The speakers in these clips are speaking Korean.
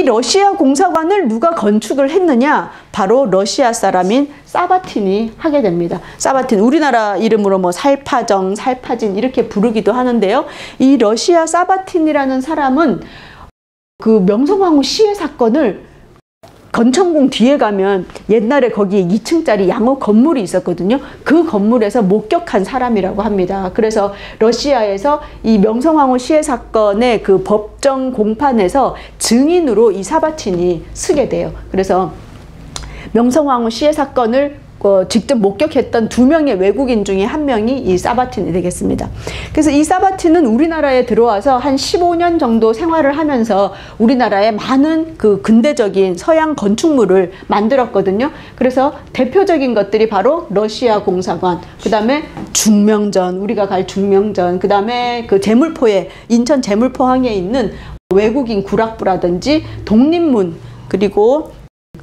러시아 공사관을 누가 건축을 했느냐? 바로 러시아 사람인 사바틴이 하게 됩니다. 사바틴, 우리나라 이름으로 뭐 살파정, 살파진 이렇게 부르기도 하는데요. 이 러시아 사바틴이라는 사람은 그 명성황후 시해 사건을 건천궁 뒤에 가면 옛날에 거기에 2층짜리 양호 건물이 있었거든요. 그 건물에서 목격한 사람이라고 합니다. 그래서 러시아에서 이 명성황후 시해 사건의 그 법정 공판에서 증인으로 이 사바틴이 서게 돼요. 그래서 명성황후 시해 사건을 직접 목격했던 2명의 외국인 중에 1명이 이 사바틴이 되겠습니다. 그래서 이 사바틴은 우리나라에 들어와서 한 15년 정도 생활을 하면서 우리나라에 많은 그 근대적인 서양 건축물을 만들었거든요. 그래서 대표적인 것들이 바로 러시아 공사관, 그 다음에 중명전, 우리가 갈 중명전, 그 다음에 그 제물포에, 인천 제물포항에 있는 외국인 구락부라든지 독립문, 그리고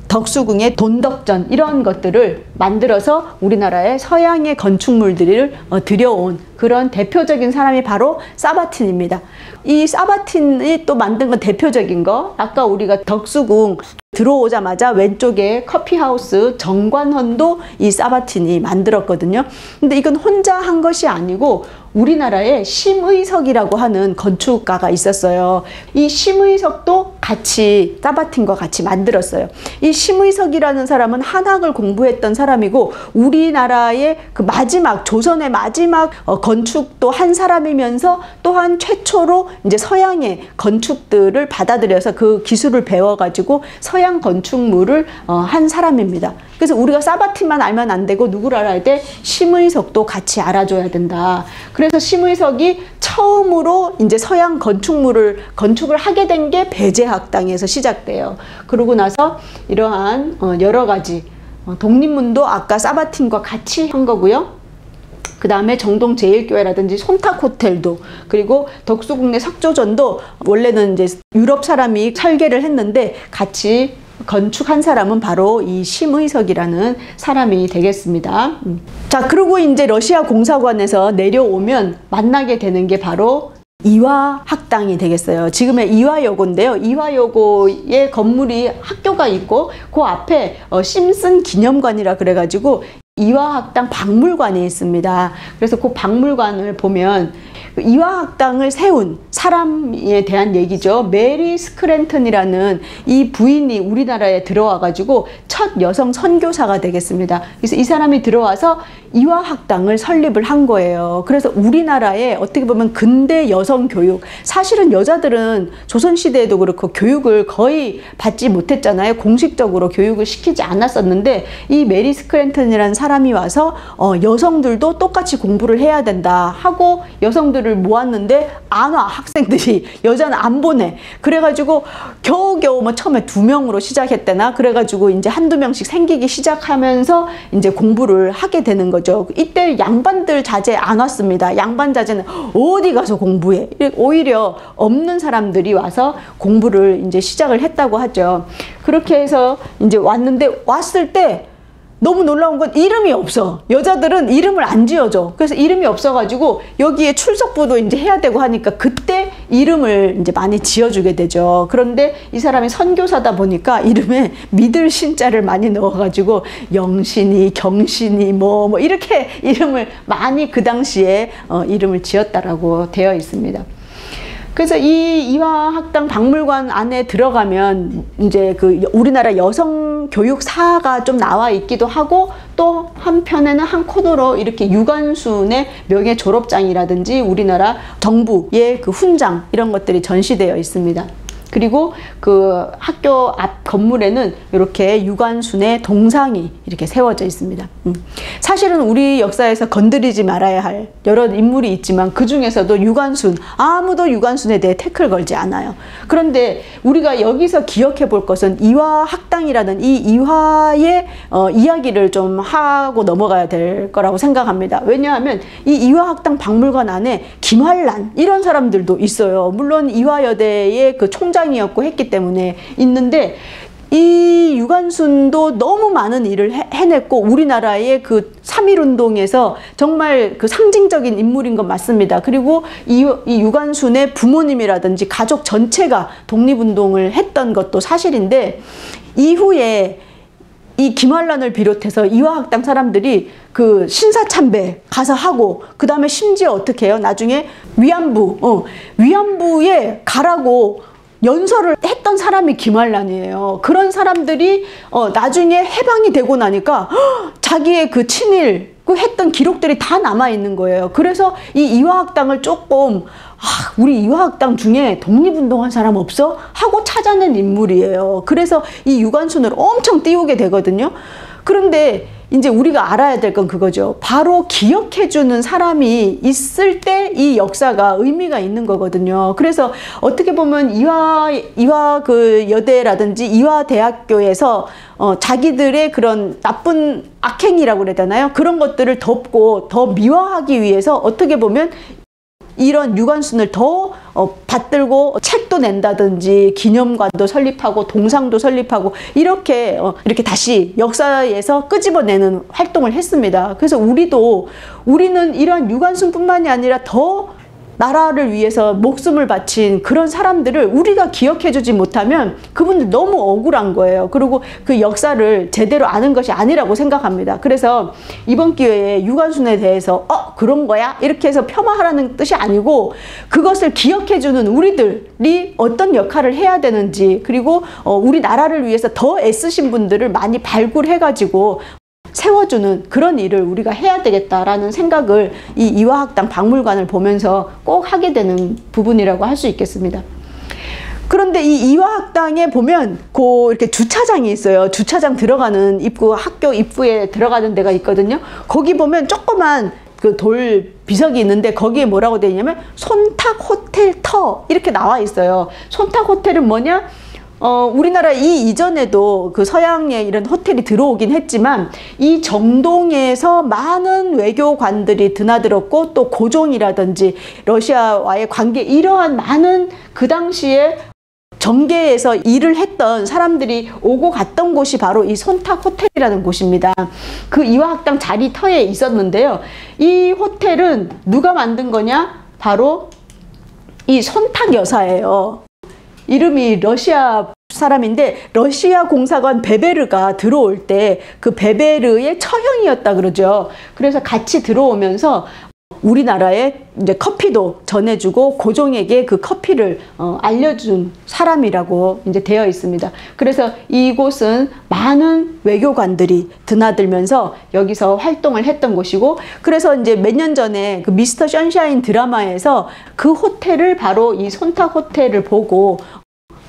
덕수궁의 돈덕전, 이런 것들을 만들어서 우리나라의 서양의 건축물들을 들여온 그런 대표적인 사람이 바로 사바틴입니다. 이 사바틴이 또 만든 건 대표적인 거, 아까 우리가 덕수궁 들어오자마자 왼쪽에 커피하우스 정관헌도 이 사바틴이 만들었거든요. 근데 이건 혼자 한 것이 아니고 우리나라에 심의석이라고 하는 건축가가 있었어요. 이 심의석도 같이 사바틴과 같이 만들었어요. 이 심의석이라는 사람은 한학을 공부했던 사람이고 우리나라의 그 마지막, 조선의 마지막 건축도 한 사람이면서 또한 최초로 이제 서양의 건축들을 받아들여서 그 기술을 배워가지고 서양 건축물을 한 사람입니다. 그래서 우리가 사바틴만 알면 안 되고 누구를 알아야 돼? 심의석도 같이 알아줘야 된다. 그래서 심의석이 처음으로 이제 서양 건축을 하게 된 게 배제학당에서 시작돼요. 그러고 나서 이러한 여러 가지 독립문도 아까 사바틴과 같이 한 거고요. 그 다음에 정동 제일교회라든지 손탁호텔도, 그리고 덕수궁내 석조전도 원래는 이제 유럽 사람이 설계를 했는데 같이 건축한 사람은 바로 이 심의석이라는 사람이 되겠습니다. 자, 그리고 이제 러시아 공사관에서 내려오면 만나게 되는 게 바로 이화학당이 되겠어요. 지금의 이화여고인데요. 이화여고의 건물이 학교가 있고 그 앞에 심슨 기념관이라 그래가지고 이화학당 박물관이 있습니다. 그래서 그 박물관을 보면 이화학당을 세운 사람에 대한 얘기죠. 메리 스크랜턴이라는 이 부인이 우리나라에 들어와 가지고 첫 여성 선교사가 되겠습니다. 그래서 이 사람이 들어와서 이화학당을 설립을 한 거예요. 그래서 우리나라에 어떻게 보면 근대 여성 교육, 사실은 여자들은 조선시대에도 그렇고 교육을 거의 받지 못했잖아요. 공식적으로 교육을 시키지 않았었는데 이 메리 스크랜턴이라는 사람이 와서 여성들도 똑같이 공부를 해야 된다 하고 여성들을 모았는데 안 와, 학생들이. 여자는 안 보내. 그래가지고 겨우겨우 뭐 처음에 2명으로 시작했대나, 그래가지고 이제 1~2명씩 생기기 시작하면서 이제 공부를 하게 되는 거죠. 이때 양반들 자제 안 왔습니다. 양반 자제는 어디 가서 공부해. 오히려 없는 사람들이 와서 공부를 이제 시작을 했다고 하죠. 그렇게 해서 이제 왔는데, 왔을 때 너무 놀라운 건 이름이 없어. 여자들은 이름을 안 지어줘. 그래서 이름이 없어가지고 여기에 출석부도 이제 해야 되고 하니까 그때 이름을 이제 많이 지어주게 되죠. 그런데 이 사람이 선교사다 보니까 이름에 믿을 신자를 많이 넣어가지고 영신이, 경신이 뭐 이렇게 이름을 많이 그 당시에 이름을 지었다라고 되어 있습니다. 그래서 이 이화학당 박물관 안에 들어가면 이제 그 우리나라 여성 교육사가 좀 나와 있기도 하고, 또 한편에는 한 코너로 이렇게 유관순의 명예 졸업장이라든지 우리나라 정부의 그 훈장, 이런 것들이 전시되어 있습니다. 그리고 그 학교 앞 건물에는 이렇게 유관순의 동상이 이렇게 세워져 있습니다. 사실은 우리 역사에서 건드리지 말아야 할 여러 인물이 있지만 그 중에서도 유관순, 아무도 유관순에 대해 태클 걸지 않아요. 그런데 우리가 여기서 기억해 볼 것은 이화학당이라는 이 이화의 이야기를 좀 하고 넘어가야 될 거라고 생각합니다. 왜냐하면 이 이화학당 박물관 안에 김환란 이런 사람들도 있어요. 물론 이화여대의 그 총장이었고 했기 때문에 있는데, 이 유관순도 너무 많은 일을 해냈고 우리나라의 그 3.1운동에서 정말 그 상징적인 인물인 건 맞습니다. 그리고 이 유관순의 부모님이라든지 가족 전체가 독립운동을 했던 것도 사실인데 이후에 이 김환란을 비롯해서 이화학당 사람들이 그 신사참배 가서 하고 그 다음에 심지어 어떻게 해요? 나중에 위안부에 가라고 연설을 했던 사람이 김환란이에요. 그런 사람들이 나중에 해방이 되고 나니까 자기의 그 친일 그 했던 기록들이 다 남아있는 거예요. 그래서 이 이화학당을 조금 우리 이화학당 중에 독립운동한 사람 없어? 하고 찾아낸 인물이에요. 그래서 이 유관순을 엄청 띄우게 되거든요. 그런데 이제 우리가 알아야 될 건 그거죠. 바로 기억해주는 사람이 있을 때 이 역사가 의미가 있는 거거든요. 그래서 어떻게 보면 이화 그 여대라든지 이화 대학교에서 자기들의 그런 나쁜 악행이라고 그래야 되나요? 그런 것들을 덮고 더 미화하기 위해서 어떻게 보면 이런 유관순을 더 받들고 책도 낸다든지 기념관도 설립하고 동상도 설립하고 이렇게 다시 역사에서 끄집어내는 활동을 했습니다. 그래서 우리는 이러한 유관순뿐만이 아니라 더 나라를 위해서 목숨을 바친 그런 사람들을 우리가 기억해주지 못하면 그분들 너무 억울한 거예요. 그리고 그 역사를 제대로 아는 것이 아니라고 생각합니다. 그래서 이번 기회에 유관순에 대해서 그런 거야? 이렇게 해서 폄하하라는 뜻이 아니고 그것을 기억해주는 우리들이 어떤 역할을 해야 되는지 그리고 우리나라를 위해서 더 애쓰신 분들을 많이 발굴해가지고 세워주는 그런 일을 우리가 해야 되겠다라는 생각을 이 이화학당 박물관을 보면서 꼭 하게 되는 부분이라고 할 수 있겠습니다. 그런데 이 이화학당에 보면 이렇게 주차장이 있어요. 주차장 들어가는 입구, 학교 입구에 들어가는 데가 있거든요. 거기 보면 조그만 그 돌 비석이 있는데 거기에 뭐라고 되어 있냐면 손탁 호텔 터 이렇게 나와 있어요. 손탁 호텔은 뭐냐? 우리나라 이전에도 그 서양의 이런 호텔이 들어오긴 했지만 이 정동에서 많은 외교관들이 드나들었고 또 고종이라든지 러시아와의 관계 이러한 많은 그 당시에 정계에서 일을 했던 사람들이 오고 갔던 곳이 바로 이 손탁 호텔이라는 곳입니다. 그 이화학당 자리터에 있었는데요. 이 호텔은 누가 만든 거냐? 바로 이 손탁 여사예요. 이름이 러시아 사람인데 러시아 공사관 베베르가 들어올 때 그 베베르의 처형이었다 그러죠. 그래서 같이 들어오면서 우리나라에 이제 커피도 전해주고 고종에게 그 커피를 알려준 사람이라고 이제 되어 있습니다. 그래서 이곳은 많은 외교관들이 드나들면서 여기서 활동을 했던 곳이고 그래서 이제 몇 년 전에 그 미스터 션샤인 드라마에서 그 호텔을 바로 이 손탁 호텔을 보고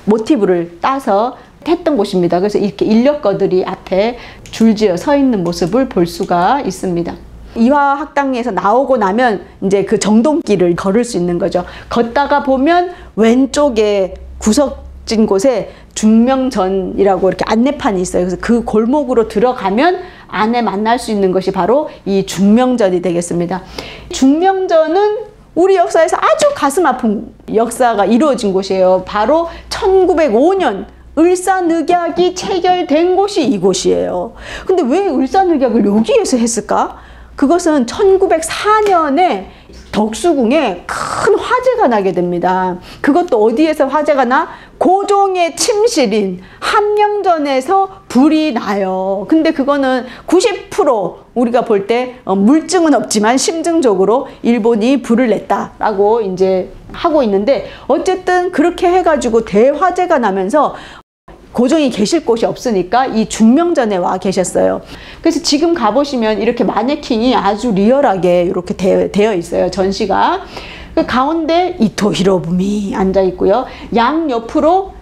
모티브를 따서 했던 곳입니다. 그래서 이렇게 인력거들이 앞에 줄지어 서 있는 모습을 볼 수가 있습니다. 이화학당에서 나오고 나면 이제 그 정동길을 걸을 수 있는 거죠. 걷다가 보면 왼쪽에 구석진 곳에 중명전이라고 이렇게 안내판이 있어요. 그래서 그 골목으로 들어가면 안에 만날 수 있는 것이 바로 이 중명전이 되겠습니다. 중명전은 우리 역사에서 아주 가슴 아픈 역사가 이루어진 곳이에요. 바로 1905년 을사늑약이 체결된 곳이 이곳이에요. 근데 왜 을사늑약을 여기에서 했을까? 그것은 1904년에 덕수궁에 큰 화재가 나게 됩니다. 그것도 어디에서 화재가 나? 고종의 침실인 함령전에서 불이 나요. 근데 그거는 90% 우리가 볼 때 물증은 없지만 심증적으로 일본이 불을 냈다라고 이제 하고 있는데 어쨌든 그렇게 해가지고 대화재가 나면서 고종이 계실 곳이 없으니까 이 중명전에 와 계셨어요. 그래서 지금 가보시면 이렇게 마네킹이 아주 리얼하게 이렇게 되어 있어요. 전시가. 그 가운데 이토 히로부미 앉아 있고요. 양 옆으로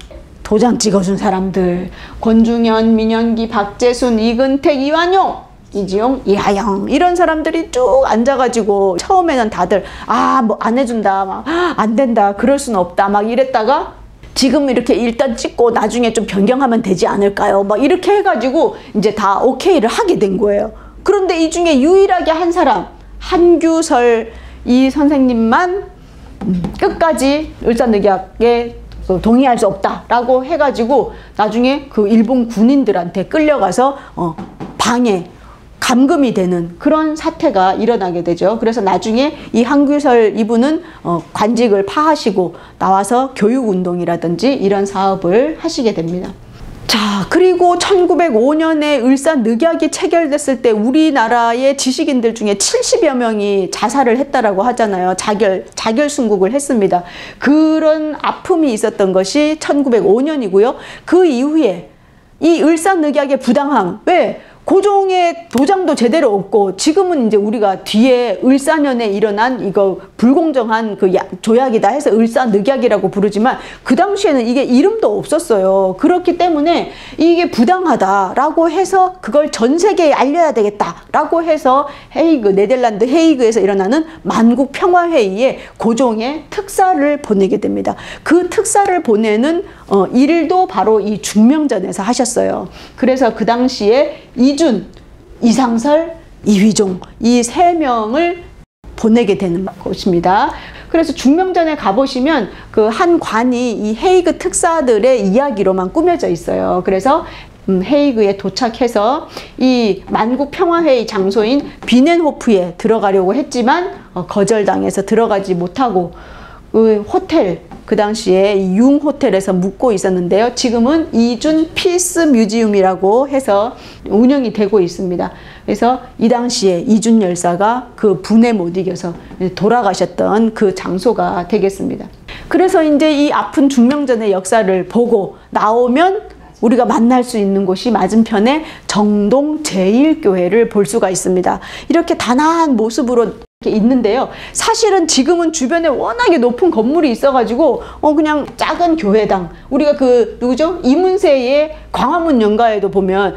도장 찍어준 사람들 권중현, 민현기, 박재순, 이근택, 이완용, 이지용, 이하영 이런 사람들이 쭉 앉아가지고 처음에는 다들 뭐 안 해준다, 막 안 된다, 그럴 수는 없다 막 이랬다가 지금 이렇게 일단 찍고 나중에 좀 변경하면 되지 않을까요? 막 이렇게 해가지고 이제 다 오케이를 하게 된 거예요. 그런데 이 중에 유일하게 한 사람 한규설 이 선생님만 끝까지 을사늑약에 동의할 수 없다라고 해가지고 나중에 그 일본 군인들한테 끌려가서 방해, 감금이 되는 그런 사태가 일어나게 되죠. 그래서 나중에 이 한규설 이분은 관직을 파하시고 나와서 교육운동이라든지 이런 사업을 하시게 됩니다. 자, 그리고 1905년에 을사늑약이 체결됐을 때 우리나라의 지식인들 중에 70여 명이 자살을 했다라고 하잖아요. 자결 순국을 했습니다. 그런 아픔이 있었던 것이 1905년이고요. 그 이후에 이 을사늑약의 부당함, 왜? 고종의 도장도 제대로 없고 지금은 이제 우리가 뒤에 을사년에 일어난 이거 불공정한 그 조약이다 해서 을사늑약이라고 부르지만 그 당시에는 이게 이름도 없었어요. 그렇기 때문에 이게 부당하다라고 해서 그걸 전 세계에 알려야 되겠다라고 해서 헤이그, 네덜란드 헤이그에서 일어나는 만국 평화회의에 고종의 특사를 보내게 됩니다. 그 특사를 보내는 일도 바로 이 중명전에서 하셨어요. 그래서 그 당시에 이준, 이상설, 이휘종 이 세 명을 보내게 되는 것입니다. 그래서 중명전에 가보시면 그 한 관이 이 헤이그 특사들의 이야기로만 꾸며져 있어요. 그래서 헤이그에 도착해서 이 만국 평화회의 장소인 비넨호프에 들어가려고 했지만 거절당해서 들어가지 못하고 그 호텔, 그 당시에 융 호텔에서 묵고 있었는데요. 지금은 이준 피스 뮤지엄이라고 해서 운영이 되고 있습니다. 그래서 이 당시에 이준 열사가 그 분에 못 이겨서 돌아가셨던 그 장소가 되겠습니다. 그래서 이제 이 아픈 중명전의 역사를 보고 나오면 우리가 만날 수 있는 곳이 맞은편에 정동 제1교회를 볼 수가 있습니다. 이렇게 단아한 모습으로 있는데요. 사실은 지금은 주변에 워낙에 높은 건물이 있어가지고 그냥 작은 교회당, 우리가 그 누구죠? 이문세의 광화문 연가에도 보면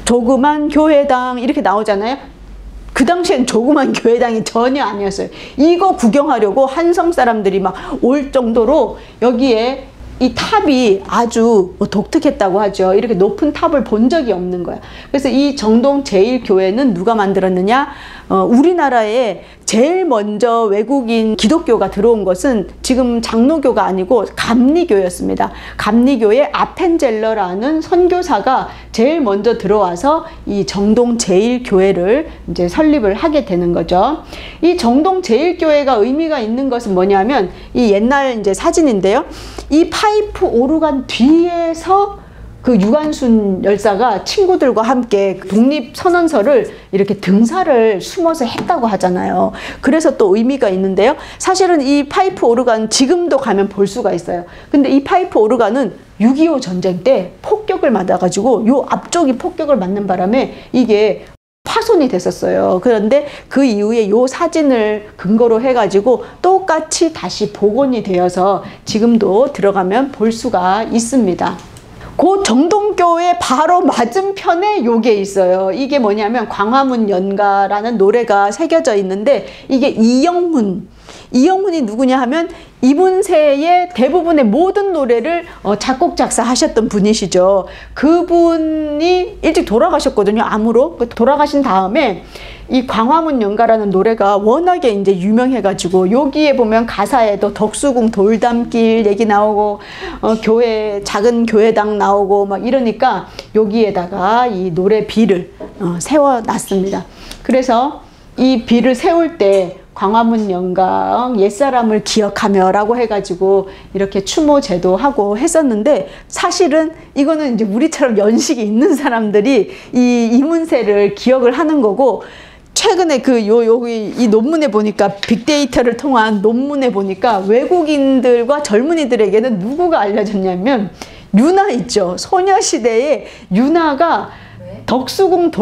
조그만 교회당 이렇게 나오잖아요. 그 당시엔 조그만 교회당이 전혀 아니었어요. 이거 구경하려고 한성 사람들이 막 올 정도로 여기에 이 탑이 아주 독특했다고 하죠. 이렇게 높은 탑을 본 적이 없는 거야. 그래서 이 정동 제1교회는 누가 만들었느냐? 우리나라에 제일 먼저 외국인 기독교가 들어온 것은 지금 장로교가 아니고 감리교였습니다. 감리교의 아펜젤러라는 선교사가 제일 먼저 들어와서 이 정동 제1교회를 이제 설립을 하게 되는 거죠. 이 정동 제1교회가 의미가 있는 것은 뭐냐면 이 옛날 이제 사진인데요. 이 파이프 오르간 뒤에서 그 유관순 열사가 친구들과 함께 독립선언서를 이렇게 등사를 숨어서 했다고 하잖아요. 그래서 또 의미가 있는데요. 사실은 이 파이프 오르간 지금도 가면 볼 수가 있어요. 근데 이 파이프 오르간은 6.25 전쟁 때 폭격을 맞아가지고 요 앞쪽이 폭격을 맞는 바람에 이게 파손이 됐었어요. 그런데 그 이후에 요 사진을 근거로 해가지고 똑같이 다시 복원이 되어서 지금도 들어가면 볼 수가 있습니다. 그 정동교회 바로 맞은편에 요게 있어요. 이게 뭐냐면 광화문 연가라는 노래가 새겨져 있는데 이게 이영훈이 누구냐 하면 이문세의 대부분의 모든 노래를 작곡 작사하셨던 분이시죠. 그분이 일찍 돌아가셨거든요. 암으로. 돌아가신 다음에 이 광화문 연가라는 노래가 워낙에 이제 유명해가지고 여기에 보면 가사에도 덕수궁 돌담길 얘기 나오고 교회 작은 교회당 나오고 막 이러니까 여기에다가 이 노래 비를 세워놨습니다. 그래서 이 비를 세울 때 광화문 연가 옛사람을 기억하며 라고 해가지고 이렇게 추모 제도하고 했었는데 사실은 이거는 이제 우리처럼 연식이 있는 사람들이 이 이문세를 기억을 하는 거고 최근에 여기 이 논문에 보니까 빅데이터를 통한 논문에 보니까 외국인들과 젊은이들에게는 누구가 알려졌냐면 유나 있죠. 소녀시대의 유나가 덕수궁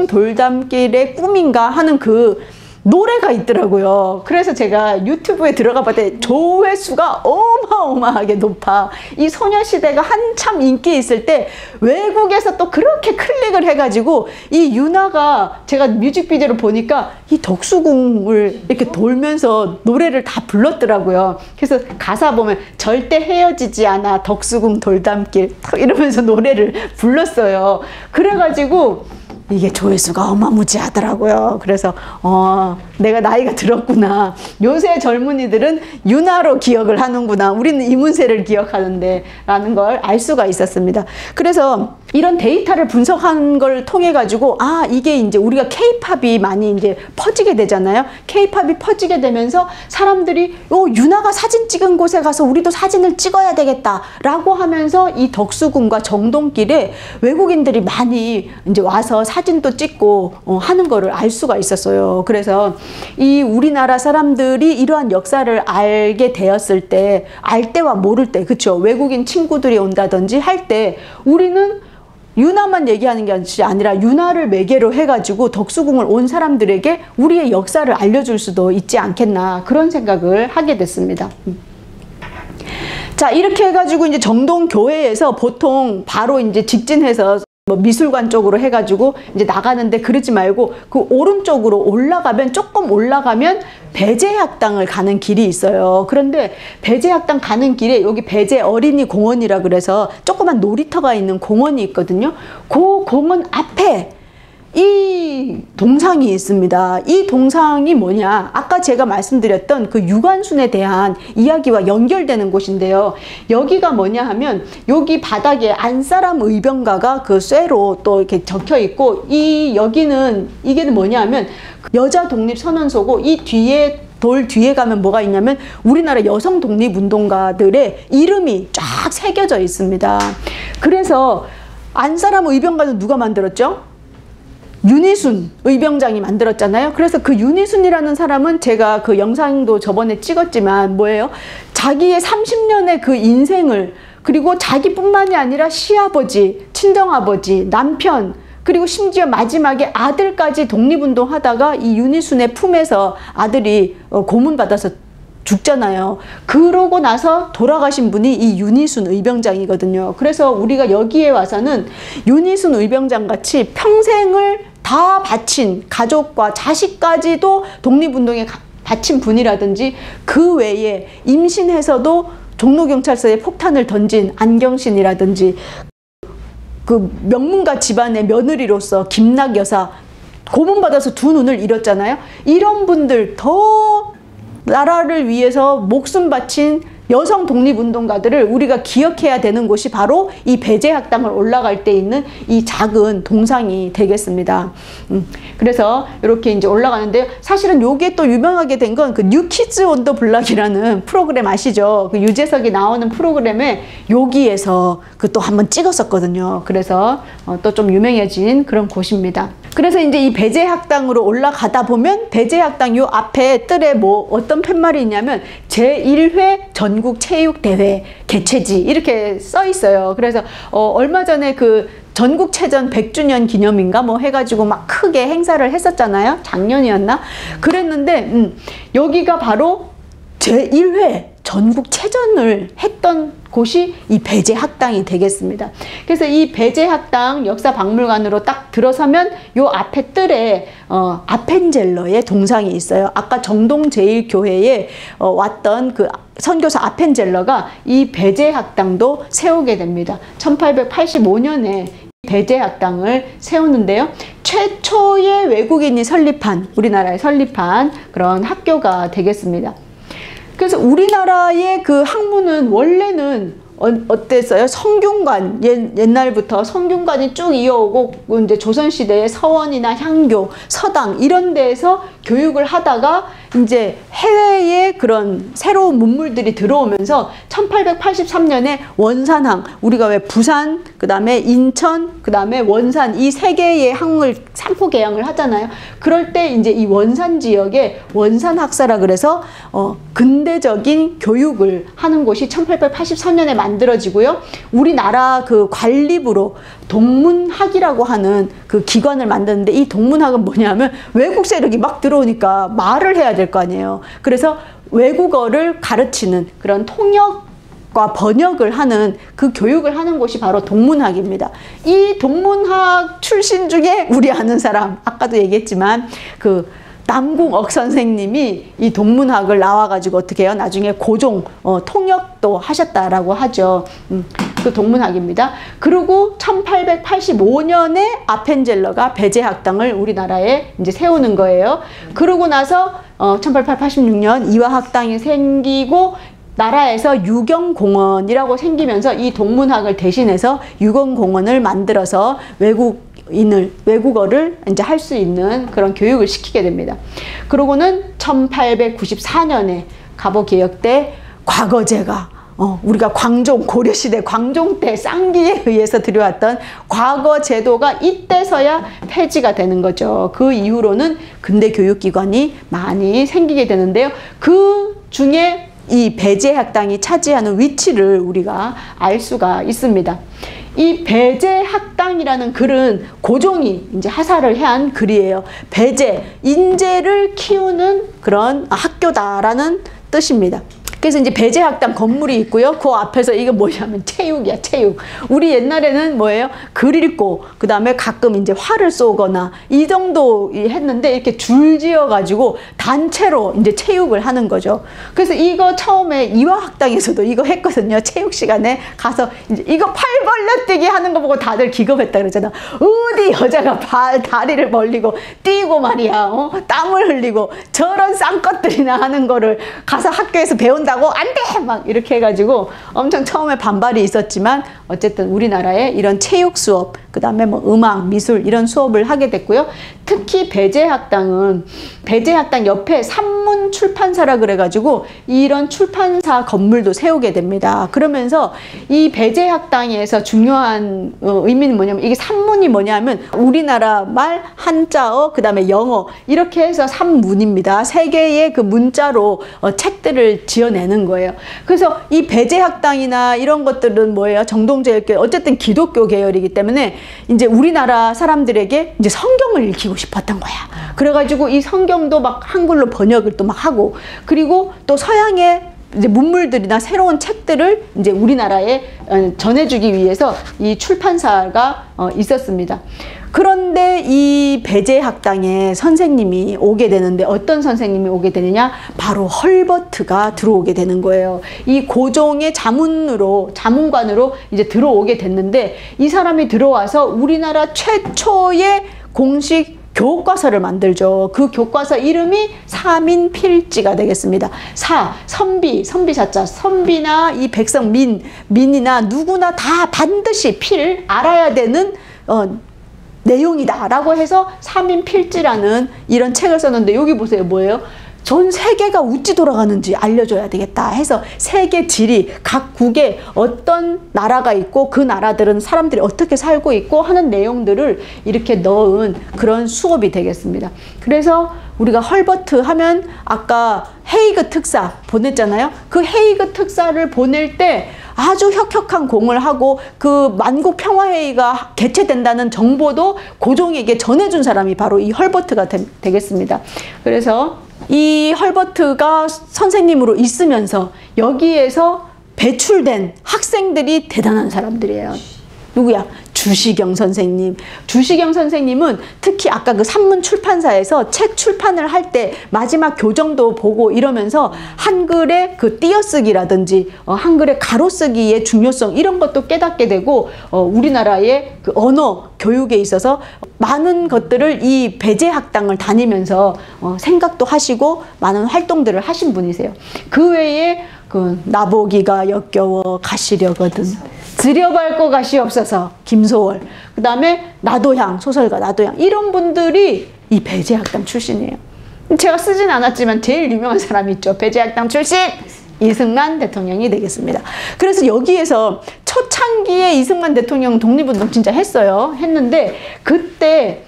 돌담길의 꿈인가 하는 그 노래가 있더라고요. 그래서 제가 유튜브에 들어가 봤더니 조회수가 어마어마하게 높아. 이 소녀시대가 한참 인기 있을 때 외국에서 또 그렇게 클릭을 해가지고 이 유나가 제가 뮤직비디오를 보니까 이 덕수궁을 이렇게 돌면서 노래를 다 불렀더라고요. 그래서 가사 보면 절대 헤어지지 않아 덕수궁 돌담길 이러면서 노래를 불렀어요. 그래가지고 이게 조회수가 어마무지하더라고요. 그래서 내가 나이가 들었구나. 요새 젊은이들은 윤화로 기억을 하는구나. 우리는 이문세를 기억하는데 라는 걸 알 수가 있었습니다. 그래서 이런 데이터를 분석한 걸 통해 가지고 이게 이제 우리가 K-팝이 많이 이제 퍼지게 되잖아요. K-팝이 퍼지게 되면서 사람들이 윤하가 사진 찍은 곳에 가서 우리도 사진을 찍어야 되겠다라고 하면서 이 덕수궁과 정동길에 외국인들이 많이 이제 와서 사진도 찍고 하는 거를 알 수가 있었어요. 그래서 이 우리나라 사람들이 이러한 역사를 알게 되었을 때, 알 때와 모를 때, 그쵸? 외국인 친구들이 온다든지 할 때 우리는 윤화만 얘기하는 게 아니라 윤화를 매개로 해가지고 덕수궁을 온 사람들에게 우리의 역사를 알려줄 수도 있지 않겠나, 그런 생각을 하게 됐습니다. 자, 이렇게 해가지고 이제 정동교회에서 보통 바로 이제 직진해서 뭐 미술관 쪽으로 해가지고 이제 나가는데, 그러지 말고 그 오른쪽으로 올라가면, 조금 올라가면 배제학당을 가는 길이 있어요. 그런데 배제학당 가는 길에 여기 배제 어린이 공원이라 그래서 조그만 놀이터가 있는 공원이 있거든요. 그 공원 앞에 이 동상이 있습니다. 이 동상이 뭐냐, 아까 제가 말씀드렸던 그 유관순에 대한 이야기와 연결되는 곳인데요. 여기가 뭐냐 하면, 여기 바닥에 안사람 의병가가 그 쇠로 또 이렇게 적혀 있고, 여기는 이게 뭐냐 하면 여자 독립선언소고, 이 뒤에 돌 뒤에 가면 뭐가 있냐면 우리나라 여성 독립운동가들의 이름이 쫙 새겨져 있습니다. 그래서 안사람 의병가는 누가 만들었죠? 윤희순 의병장이 만들었잖아요. 그래서 그 윤희순이라는 사람은 제가 그 영상도 저번에 찍었지만 뭐예요? 자기의 30년의 그 인생을, 그리고 자기뿐만이 아니라 시아버지, 친정아버지, 남편, 그리고 심지어 마지막에 아들까지 독립운동 하다가 이 윤희순의 품에서 아들이 고문받아서 죽잖아요. 그러고 나서 돌아가신 분이 이 윤희순 의병장이거든요. 그래서 우리가 여기에 와서는 윤희순 의병장 같이 평생을 다 바친, 가족과 자식까지도 독립운동에 바친 분이라든지, 그 외에 임신해서도 종로경찰서에 폭탄을 던진 안경신이라든지, 그 명문가 집안의 며느리로서 김낙 여사 고문받아서 두 눈을 잃었잖아요. 이런 분들, 더 나라를 위해서 목숨 바친 여성 독립운동가들을 우리가 기억해야 되는 곳이 바로 이 배제학당을 올라갈 때 있는 이 작은 동상이 되겠습니다. 그래서 이렇게 이제 올라가는데요. 사실은 요게 또 유명하게 된 건 그 뉴키즈 온 더 블락이라는 프로그램 아시죠? 그 유재석이 나오는 프로그램에 여기에서 그 또 한번 찍었었거든요. 그래서 또 좀 유명해진 그런 곳입니다. 그래서 이제 이 배제학당으로 올라가다 보면 배제학당 요 앞에 뜰에 뭐 어떤 팻말이 있냐면 제1회 전국체육대회 개최지 이렇게 써 있어요. 그래서 얼마 전에 그 전국체전 100주년 기념인가 뭐 해가지고 막 크게 행사를 했었잖아요. 작년이었나? 그랬는데 여기가 바로 제1회 전국체전을 했던 곳이 이 배제학당이 되겠습니다. 그래서 이 배제학당 역사박물관으로 딱 들어서면 요 앞에 뜰에 아펜젤러의 동상이 있어요. 아까 정동제일교회에 왔던 그 선교사 아펜젤러가 이 배제학당도 세우게 됩니다. 1885년에 배제학당을 세우는데요. 최초의 외국인이 설립한, 우리나라에 설립한 그런 학교가 되겠습니다. 그래서 우리나라의 그 학문은 원래는 어땠어요? 성균관, 옛날부터 성균관이 쭉 이어오고, 이제 조선시대에 서원이나 향교, 서당, 이런 데에서 교육을 하다가 이제 해외에 그런 새로운 문물들이 들어오면서 1883년에 원산항, 우리가 왜 부산, 그 다음에 인천, 그 다음에 원산, 이 세 개의 항을 삼포 개항을 하잖아요. 그럴 때 이제 이 원산 지역에 원산학사라 그래서 근대적인 교육을 하는 곳이 1883년에 만들어지고요. 우리나라 그 관리부로 동문학이라고 하는 그 기관을 만드는데, 이 동문학은 뭐냐면 외국 세력이 막 들어오니까 말을 해야 될 거 아니에요. 그래서 외국어를 가르치는 그런 통역과 번역을 하는 그 교육을 하는 곳이 바로 동문학입니다. 이 동문학 출신 중에 우리 아는 사람, 아까도 얘기했지만 그 남궁옥 선생님이 이 동문학을 나와가지고 어떻게 해요? 나중에 고종 통역도 하셨다라고 하죠. 그 동문학입니다. 그리고 1885년에 아펜젤러가 배제학당을 우리나라에 이제 세우는 거예요. 그러고 나서 1886년 이화학당이 생기고 나라에서 유경공원이라고 생기면서 이 동문학을 대신해서 유경공원을 만들어서 외국어를 이제 할 수 있는 그런 교육을 시키게 됩니다. 그러고는 1894년에 갑오개혁 때 과거제가 우리가 고려시대 광종 때 쌍기에 의해서 들여왔던 과거 제도가 이때서야 폐지가 되는 거죠. 그 이후로는 근대 교육기관이 많이 생기게 되는데요. 그 중에 이 배제학당이 차지하는 위치를 우리가 알 수가 있습니다. 이 배제학당이라는 글은 고종이 이제 하사를 한 글이에요. 배제, 인재를 키우는 그런 학교다라는 뜻입니다. 그래서 이제 배제학당 건물이 있고요. 그 앞에서 이거 뭐냐면 체육이야, 체육. 우리 옛날에는 뭐예요? 글 읽고, 그 다음에 가끔 이제 활을 쏘거나 이 정도 했는데 이렇게 줄지어 가지고 단체로 이제 체육을 하는 거죠. 그래서 이거 처음에 이화학당에서도 이거 했거든요. 체육 시간에 가서 이제 이거 팔 벌려뛰기 하는 거 보고 다들 기겁했다 그러잖아. 어디 여자가 다리를 벌리고 뛰고 말이야. 땀을 흘리고 저런 쌍것들이나 하는 거를 가서 학교에서 배운다. 안돼! 막 이렇게 해가지고 엄청 처음에 반발이 있었지만 어쨌든 우리나라에 이런 체육 수업, 그 다음에 뭐 음악, 미술 이런 수업을 하게 됐고요. 특히 배제학당은 배제학당 옆에 산문 출판사라 그래가지고 이런 출판사 건물도 세우게 됩니다. 그러면서 이 배제학당에서 중요한 의미는 뭐냐면 이게 산문이 뭐냐면 우리나라 말, 한자어, 그 다음에 영어 이렇게 해서 산문입니다. 세 개의 그 문자로 책들을 지어내는 거예요. 그래서 이 배제학당이나 이런 것들은 뭐예요? 정동제일교 어쨌든 기독교 계열이기 때문에 이제 우리나라 사람들에게 이제 성경을 읽히고 싶었던 거야. 그래가지고 이 성경도 막 한글로 번역을 또 막 하고, 그리고 또 서양의 이제 문물들이나 새로운 책들을 이제 우리나라에 전해주기 위해서 이 출판사가 있었습니다. 그런데 이 배제학당에 선생님이 오게 되는데 어떤 선생님이 오게 되느냐? 바로 헐버트가 들어오게 되는 거예요. 이 고종의 자문관으로 이제 들어오게 됐는데 이 사람이 들어와서 우리나라 최초의 공식 교과서를 만들죠. 그 교과서 이름이 사민필지가 되겠습니다. 선비사자, 선비나 이 백성 민이나 누구나 다 반드시 알아야 되는 내용이다 라고 해서 사민필지라는 이런 책을 썼는데 여기 보세요. 뭐예요? 전 세계가 어찌 돌아가는지 알려줘야 되겠다 해서 세계 지리, 각 국에 어떤 나라가 있고 그 나라들은 사람들이 어떻게 살고 있고 하는 내용들을 이렇게 넣은 그런 수업이 되겠습니다. 그래서 우리가 헐버트 하면 아까 헤이그 특사 보냈잖아요. 그 헤이그 특사를 보낼 때 아주 혁혁한 공을 하고 그 만국 평화회의가 개최된다는 정보도 고종에게 전해준 사람이 바로 이 헐버트가 되겠습니다. 그래서 이 헐버트가 선생님으로 있으면서 여기에서 배출된 학생들이 대단한 사람들이에요. 누구야? 주시경 선생님. 주시경 선생님은 특히 아까 그 산문 출판사에서 책 출판을 할 때 마지막 교정도 보고 이러면서 한글의 그 띄어쓰기라든지 한글의 가로쓰기의 중요성 이런 것도 깨닫게 되고 우리나라의 그 언어 교육에 있어서 많은 것들을 이 배제학당을 다니면서 생각도 하시고 많은 활동들을 하신 분이세요. 그 외에 그 나보기가 역겨워 가시려거든 들여밟고 가시옵소서 김소월, 그 다음에 나도향 소설가 나도향 이런 분들이 이 배제학당 출신이에요. 제가 쓰진 않았지만 제일 유명한 사람이 있죠. 배제학당 출신 이승만 대통령이 되겠습니다. 그래서 여기에서 초창기에 이승만 대통령 독립운동 진짜 했는데 그때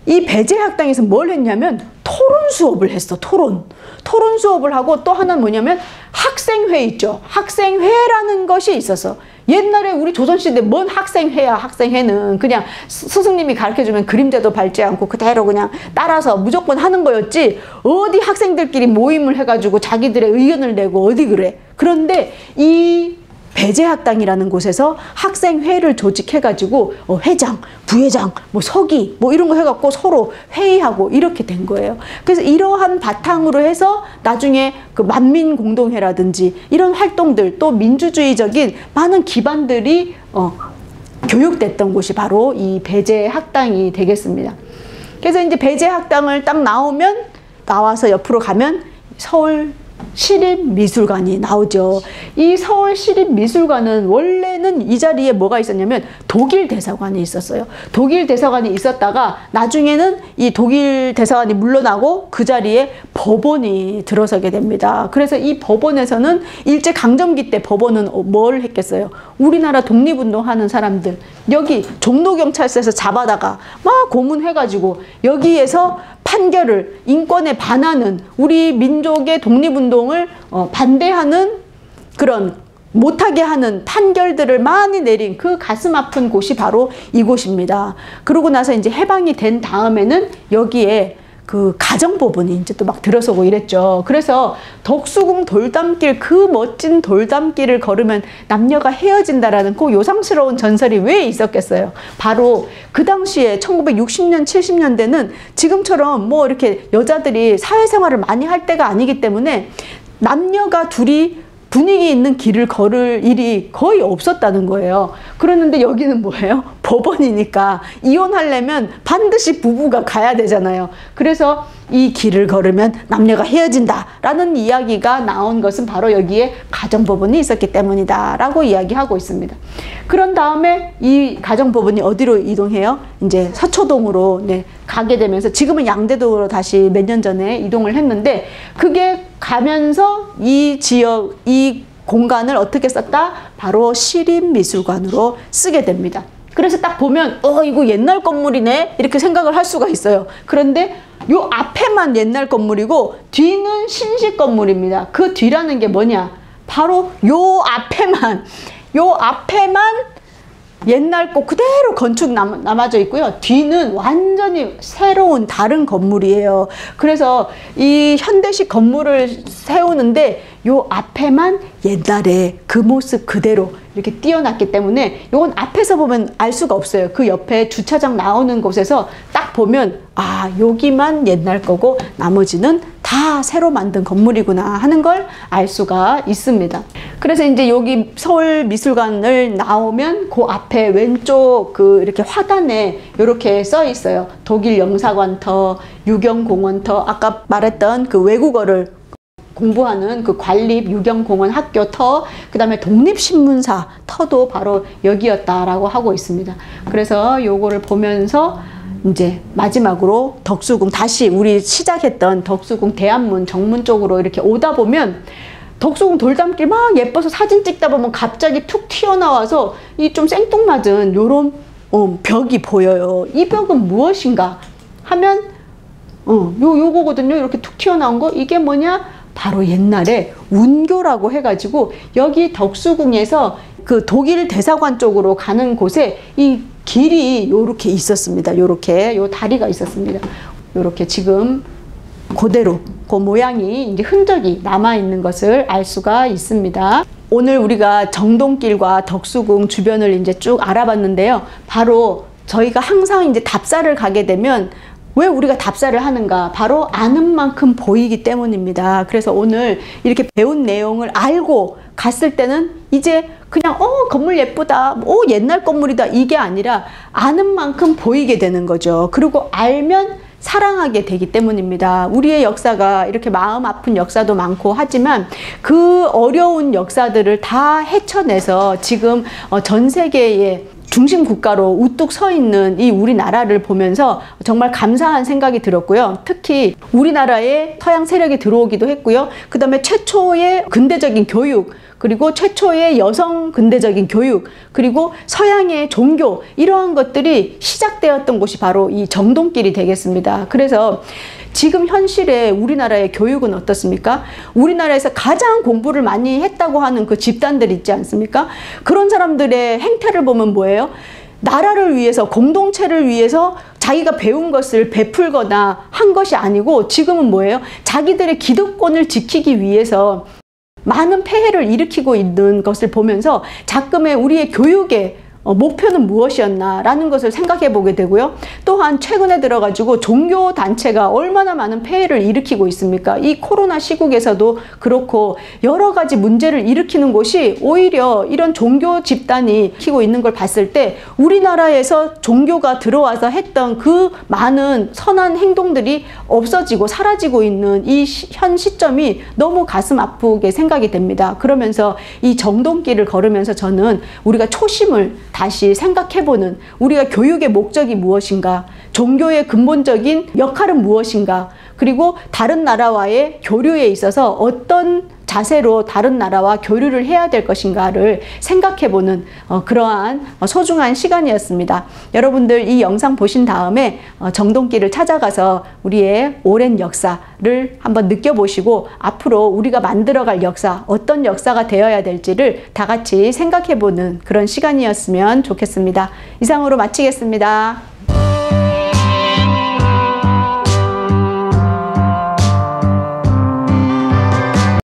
이 배제학당에서 뭘 했냐면 토론 수업을 했어. 토론 수업을 하고 또 하나는 뭐냐면 학생회 있죠. 학생회라는 것이 있어서 옛날에 우리 조선시대 뭔 학생회야. 학생회는 그냥 스승님이 가르쳐주면 그림자도 밟지 않고 그대로 그냥 따라서 무조건 하는 거였지 어디 학생들끼리 모임을 해가지고 자기들의 의견을 내고 어디 그래. 그런데 이 배제학당이라는 곳에서 학생회를 조직해가지고 회장, 부회장, 뭐 서기 뭐 이런 거 해갖고 서로 회의하고 이렇게 된 거예요. 그래서 이러한 바탕으로 해서 나중에 그 만민공동회라든지 이런 활동들, 또 민주주의적인 많은 기반들이 교육됐던 곳이 바로 이 배제학당이 되겠습니다. 그래서 이제 배제학당을 딱 나와서 옆으로 가면 서울 시립미술관이 나오죠. 이 서울시립미술관은 원래는 이 자리에 뭐가 있었냐면 독일 대사관이 있었어요. 독일 대사관이 있었다가 나중에는 이 독일 대사관이 물러나고 그 자리에 법원이 들어서게 됩니다. 그래서 이 법원에서는 일제강점기 때 법원은 뭘 했겠어요? 우리나라 독립운동하는 사람들 여기 종로경찰서에서 잡아다가 막 고문해가지고 여기에서 판결을 인권에 반하는 우리 민족의 독립운동을 반대하는 그런 못하게 하는 판결들을 많이 내린 그 가슴 아픈 곳이 바로 이곳입니다. 그러고 나서 이제 해방이 된 다음에는 여기에 그 가정법원이 이제 또 막 들어서고 이랬죠. 그래서 덕수궁 돌담길, 그 멋진 돌담길을 걸으면 남녀가 헤어진다라는 그 요상스러운 전설이 왜 있었겠어요? 바로 그 당시에 1960년, 70년대는 지금처럼 뭐 이렇게 여자들이 사회생활을 많이 할 때가 아니기 때문에 남녀가 둘이 분위기 있는 길을 걸을 일이 거의 없었다는 거예요. 그랬는데 여기는 뭐예요? 법원이니까 이혼하려면 반드시 부부가 가야 되잖아요. 그래서 이 길을 걸으면 남녀가 헤어진다라는 이야기가 나온 것은 바로 여기에 가정법원이 있었기 때문이다 라고 이야기하고 있습니다. 그런 다음에 이 가정법원이 어디로 이동해요? 이제 서초동으로 가게 되면서 지금은 양대동으로 다시 몇 년 전에 이동을 했는데, 그게 가면서 이 지역, 이 공간을 어떻게 썼다? 바로 시립미술관으로 쓰게 됩니다. 그래서 딱 보면 이거 옛날 건물이네 이렇게 생각을 할 수가 있어요. 그런데 요 앞에만 옛날 건물이고 뒤는 신식 건물입니다. 그 뒤라는 게 뭐냐? 바로 요 앞에만 옛날 거 그대로 건축 남아져 있고요. 뒤는 완전히 새로운 다른 건물이에요. 그래서 이 현대식 건물을 세우는데 요 앞에만 옛날에 그 모습 그대로 이렇게 띄어놨기 때문에 이건 앞에서 보면 알 수가 없어요. 그 옆에 주차장 나오는 곳에서 딱 보면 여기만 옛날 거고 나머지는 다 새로 만든 건물이구나 하는 걸 알 수가 있습니다. 그래서 이제 여기 서울미술관을 나오면 그 앞에 왼쪽 그 이렇게 화단에 이렇게 써 있어요. 독일 영사관터, 유경공원터, 아까 말했던 그 외국어를 공부하는 그 관립 유경공원 학교 터, 그 다음에 독립신문사 터도 바로 여기였다라고 하고 있습니다. 그래서 요거를 보면서 이제 마지막으로 덕수궁, 다시 우리 시작했던 덕수궁 대안문 정문 쪽으로 이렇게 오다 보면 덕수궁 돌담길 막 예뻐서 사진 찍다 보면 갑자기 툭 튀어나와서 이 좀 생뚱맞은 요런 벽이 보여요. 이 벽은 무엇인가 하면 요거거든요. 이렇게 툭 튀어나온 거, 이게 뭐냐? 바로 옛날에 운교라고 해가지고 여기 덕수궁에서 그 독일 대사관 쪽으로 가는 곳에 이 길이 요렇게 있었습니다. 요렇게 요 다리가 있었습니다. 요렇게 지금 그대로 그 모양이 이제 흔적이 남아 있는 것을 알 수가 있습니다. 오늘 우리가 정동길과 덕수궁 주변을 이제 쭉 알아봤는데요. 바로 저희가 항상 이제 답사를 가게 되면 왜 우리가 답사를 하는가? 바로 아는 만큼 보이기 때문입니다. 그래서 오늘 이렇게 배운 내용을 알고 갔을 때는 이제 그냥 건물 예쁘다, 옛날 건물이다, 이게 아니라 아는 만큼 보이게 되는 거죠. 그리고 알면 사랑하게 되기 때문입니다. 우리의 역사가 이렇게 마음 아픈 역사도 많고 하지만 그 어려운 역사들을 다 헤쳐내서 지금 전 세계의 중심 국가로 우뚝 서 있는 이 우리나라를 보면서 정말 감사한 생각이 들었고요. 특히 우리나라에 서양 세력이 들어오기도 했고요. 그 다음에 최초의 근대적인 교육, 그리고 최초의 여성 근대적인 교육, 그리고 서양의 종교, 이러한 것들이 시작되었던 곳이 바로 이 정동길이 되겠습니다. 그래서 지금 현실에 우리나라의 교육은 어떻습니까? 우리나라에서 가장 공부를 많이 했다고 하는 그 집단들 있지 않습니까? 그런 사람들의 행태를 보면 뭐예요? 나라를 위해서, 공동체를 위해서 자기가 배운 것을 베풀거나 한 것이 아니고 지금은 뭐예요? 자기들의 기득권을 지키기 위해서 많은 폐해를 일으키고 있는 것을 보면서 작금의 우리의 교육의 목표는 무엇이었나라는 것을 생각해 보게 되고요. 또한 최근에 들어가지고 종교 단체가 얼마나 많은 폐해를 일으키고 있습니까? 이 코로나 시국에서도 그렇고 여러 가지 문제를 일으키는 곳이 오히려 이런 종교 집단이 일으키고 있는 걸 봤을 때 우리나라에서 종교가 들어와서 했던 그 많은 선한 행동들이 없어지고 사라지고 있는 이 현 시점이 너무 가슴 아프게 생각이 됩니다. 그러면서 이 정동길을 걸으면서 저는 우리가 초심을 다시 생각해보는, 우리가 교육의 목적이 무엇인가, 종교의 근본적인 역할은 무엇인가, 그리고 다른 나라와의 교류에 있어서 어떤 자세로 다른 나라와 교류를 해야 될 것인가를 생각해보는 그러한 소중한 시간이었습니다. 여러분들 이 영상 보신 다음에 정동길을 찾아가서 우리의 오랜 역사를 한번 느껴보시고 앞으로 우리가 만들어갈 역사, 어떤 역사가 되어야 될지를 다 같이 생각해보는 그런 시간이었으면 좋겠습니다. 이상으로 마치겠습니다.